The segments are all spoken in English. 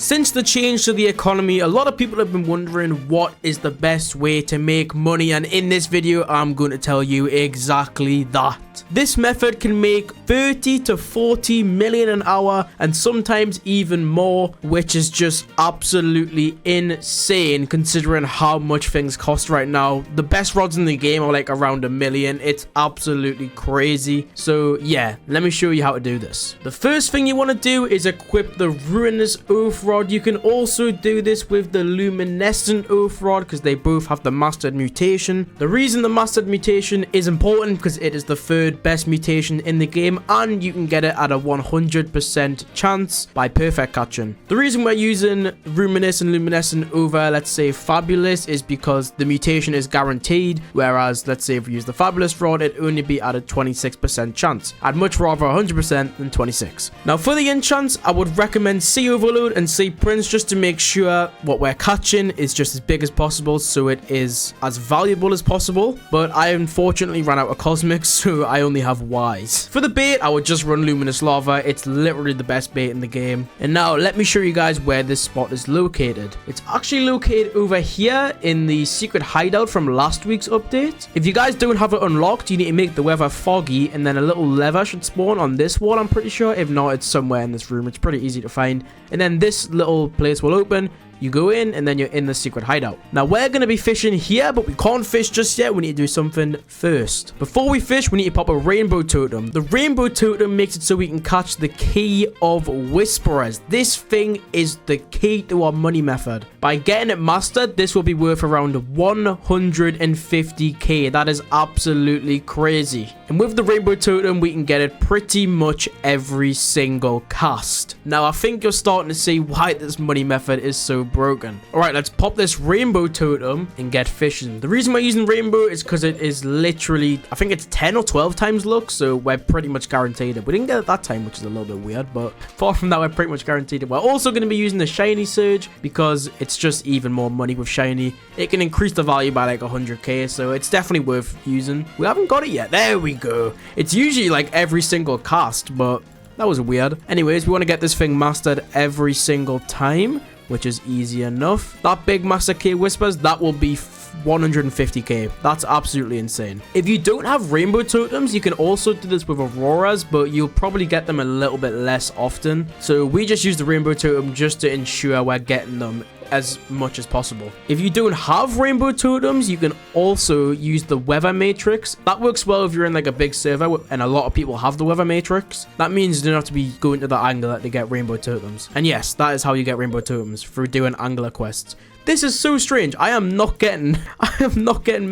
Since the change to the economy, a lot of people have been wondering what is the best way to make money, and in this video I'm going to tell you exactly that. This method can make 30 to 40 million an hour and sometimes even more, which is just absolutely insane considering how much things cost right now. The best rods in the game are like around $1 million. It's absolutely crazy. So yeah, let me show you how to do this. The first thing you want to do is equip the Ruinous Oath Rod. You can also do this with the Luminescent Oath Rod because they both have the Mastered Mutation. The reason the Mastered Mutation is important because it is the third best mutation in the game and you can get it at a 100% chance by perfect catching. The reason we're using Ruminous and Luminescent over, let's say, Fabulous is because the mutation is guaranteed, whereas let's say if we use the Fabulous Rod, it'd only be at a 26% chance. I'd much rather 100% than 26. Now for the enchants, I would recommend Sea Overload and Sea Prince just to make sure what we're catching is just as big as possible so it is as valuable as possible, but I unfortunately ran out of cosmics, so I only have Ys. For the bait, I would just run Luminous Lava. It's literally the best bait in the game. And now let me show you guys where this spot is located. It's actually located over here in the secret hideout from last week's update. If you guys don't have it unlocked, you need to make the weather foggy, and then a little lever should spawn on this wall, I'm pretty sure. If not, it's somewhere in this room. It's pretty easy to find. And then this little place will open. You go in and then you're in the secret hideout. Now we're going to be fishing here, but we can't fish just yet. We need to do something first. Before we fish, we need to pop a rainbow totem. The rainbow totem makes it so we can catch the Key of Whisperers. This thing is the key to our money method. By getting it mastered, this will be worth around 150k. That is absolutely crazy. And with the rainbow totem, we can get it pretty much every single cast. Now I think you're starting to see why this money method is so broken. All right, let's pop this rainbow totem and get fishing. The reason we're using rainbow is because it is literally, I think it's 10 or 12 times luck, so we're pretty much guaranteed it. We didn't get it that time, which is a little bit weird, but far from that, we're pretty much guaranteed it. We're also going to be using the shiny surge because it's just even more money with shiny. It can increase the value by like 100k, so it's definitely worth using. We haven't got it yet. There we go. It's usually like every single cast, but that was weird. Anyways, we want to get this thing mastered every single time, which is easy enough. That big Master K Whispers, that will be 150k. That's absolutely insane. If you don't have rainbow totems, you can also do this with auroras, but you'll probably get them a little bit less often. So we just use the rainbow totem just to ensure we're getting them as much as possible. If you don't have rainbow totems, you can also use the weather matrix. That works well if you're in like a big server and a lot of people have the weather matrix. That means you don't have to be going to the angler to get rainbow totems. And yes, that is how you get rainbow totems, through doing angler quests. This is so strange. I am not getting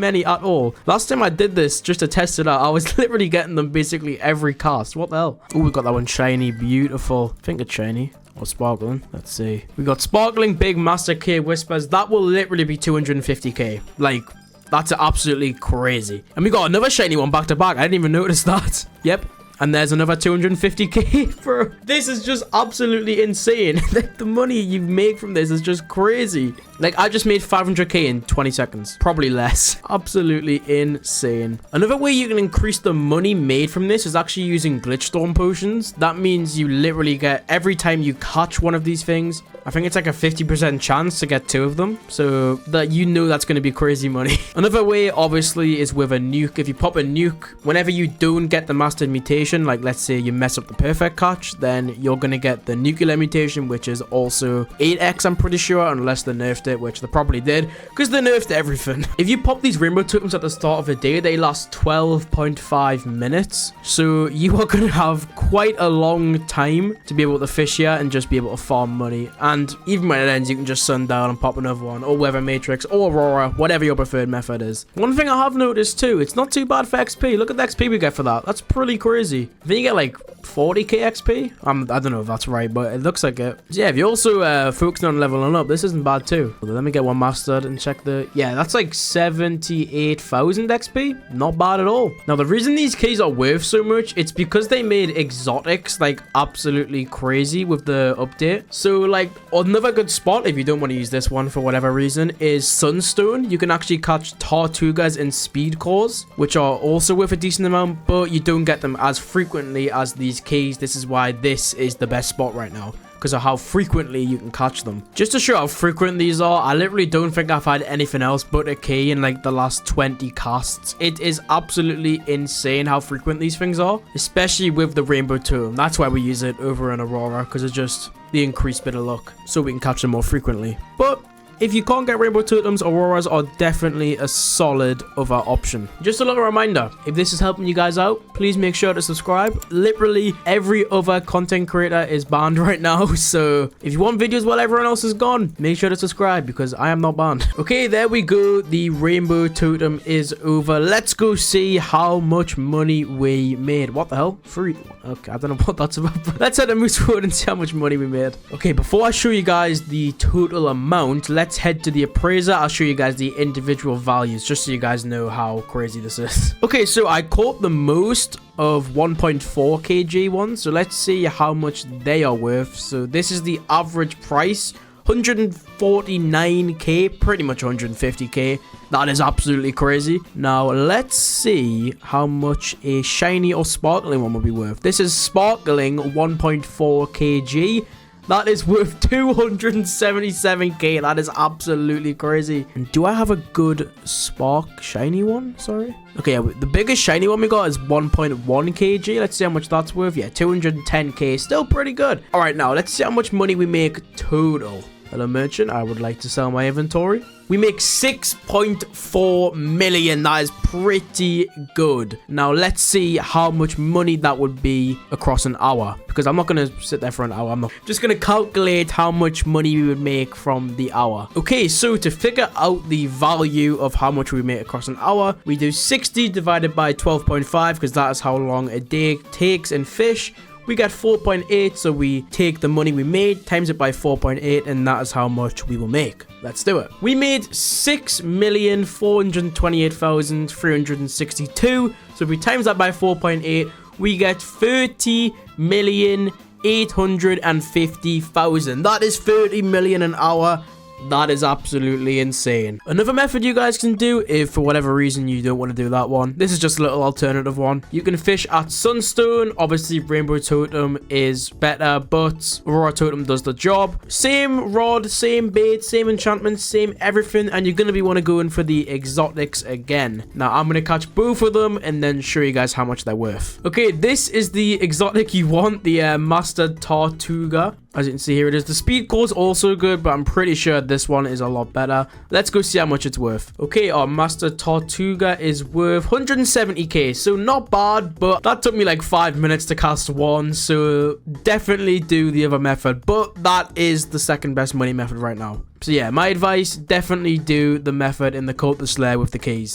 many at all. Last time I did this just to test it out, I was literally getting them basically every cast. What the hell? Oh, we got that one shiny. Beautiful. I think it's shiny. Or sparkling. Let's see. We got sparkling big Master K Whispers. That will literally be 250k. Like, that's absolutely crazy. And we got another shiny one back to back. I didn't even notice that. Yep. And there's another 250k, bro. This is just absolutely insane. The money you make from this is just crazy. Like, I just made 500k in 20 seconds. Probably less. Absolutely insane. Another way you can increase the money made from this is actually using glitch storm potions. That means you literally get, every time you catch one of these things, I think it's like a 50% chance to get 2 of them. So that you know that's going to be crazy money. Another way, obviously, is with a nuke. If you pop a nuke, whenever you don't get the mastered mutation, like let's say you mess up the perfect catch, then you're going to get the nuclear mutation, which is also 8x, I'm pretty sure, unless they nerfed it, which they probably did, because they nerfed everything. If you pop these rainbow tokens at the start of the day, they last 12.5 minutes. So you are going to have quite a long time to be able to fish here and just be able to farm money. And even when it ends, you can just sundown and pop another one, or weather matrix, or aurora, whatever your preferred method is. One thing I have noticed too, it's not too bad for XP. Look at the XP we get for that. That's pretty crazy. I think you get like 40k XP. I don't know if that's right, but it looks like it. So yeah, if you're also focusing on leveling up, this isn't bad too. Let me get one mastered and check the... Yeah, that's like 78,000 XP. Not bad at all. Now, the reason these keys are worth so much, it's because they made exotics like absolutely crazy with the update. So like another good spot, if you don't want to use this one for whatever reason, is Sunstone. You can actually catch Tortugas and Speed Cores, which are also worth a decent amount, but you don't get them as frequently as these keys. This is why this is the best spot right now, because of how frequently you can catch them. Just to show how frequent these are, I literally don't think I've had anything else but a key in like the last 20 casts. It is absolutely insane how frequent these things are, especially with the rainbow totem. That's why we use it over an Aurora, because it's just the increased bit of luck, so we can catch them more frequently. But if you can't get rainbow totems, Auroras are definitely a solid other option. Just a little reminder, if this is helping you guys out, please make sure to subscribe. Literally every other content creator is banned right now, so if you want videos while everyone else is gone, make sure to subscribe because I am not banned. Okay, there we go. The rainbow totem is over. Let's go see how much money we made. What the hell? Free. Okay, I don't know what that's about, but let's head to Moose Road and see how much money we made. Okay, before I show you guys the total amount, let's head to the appraiser. I'll show you guys the individual values just so you guys know how crazy this is. Okay, so I caught the most of 1.4 kg ones, so let's see how much they are worth. So this is the average price, 149k, pretty much 150k. That is absolutely crazy. Now let's see how much a shiny or sparkling one will be worth. This is sparkling 1.4 kg. That is worth 277k. That is absolutely crazy. And do I have a good spark shiny one? Sorry. Okay, yeah, the biggest shiny one we got is 1.1 kg. Let's see how much that's worth. Yeah, 210k. Still pretty good. All right, now let's see how much money we make total. Hello, merchant. I would like to sell my inventory. We make 6.4 million. That is pretty good. Now, let's see how much money that would be across an hour. Because I'm not going to sit there for an hour. I'm not just going to calculate how much money we would make from the hour. Okay, so to figure out the value of how much we make across an hour, we do 60 divided by 12.5 because that is how long a day takes in Fish. We get 4.8, so we take the money we made, times it by 4.8, and that is how much we will make. Let's do it. We made 6,428,362. So if we times that by 4.8, we get 30,850,000. That is 30 million an hour. That is absolutely insane. Another method you guys can do, if for whatever reason you don't want to do that one, this is just a little alternative one. You can fish at Sunstone. Obviously, Rainbow Totem is better, but Aurora Totem does the job. Same rod, same bait, same enchantment, same everything, and you're going to be want to go in for the exotics again. Now, I'm going to catch both of them and then show you guys how much they're worth. Okay, this is the exotic you want, the Master Tortuga. As you can see here, it is. The speed core is also good, but I'm pretty sure this one is a lot better. Let's go see how much it's worth. Okay, our Master Tortuga is worth 170k, so not bad, but that took me like 5 minutes to cast one, so definitely do the other method, but that is the second best money method right now. So yeah, my advice, definitely do the method in the Cult of Slayer with the keys.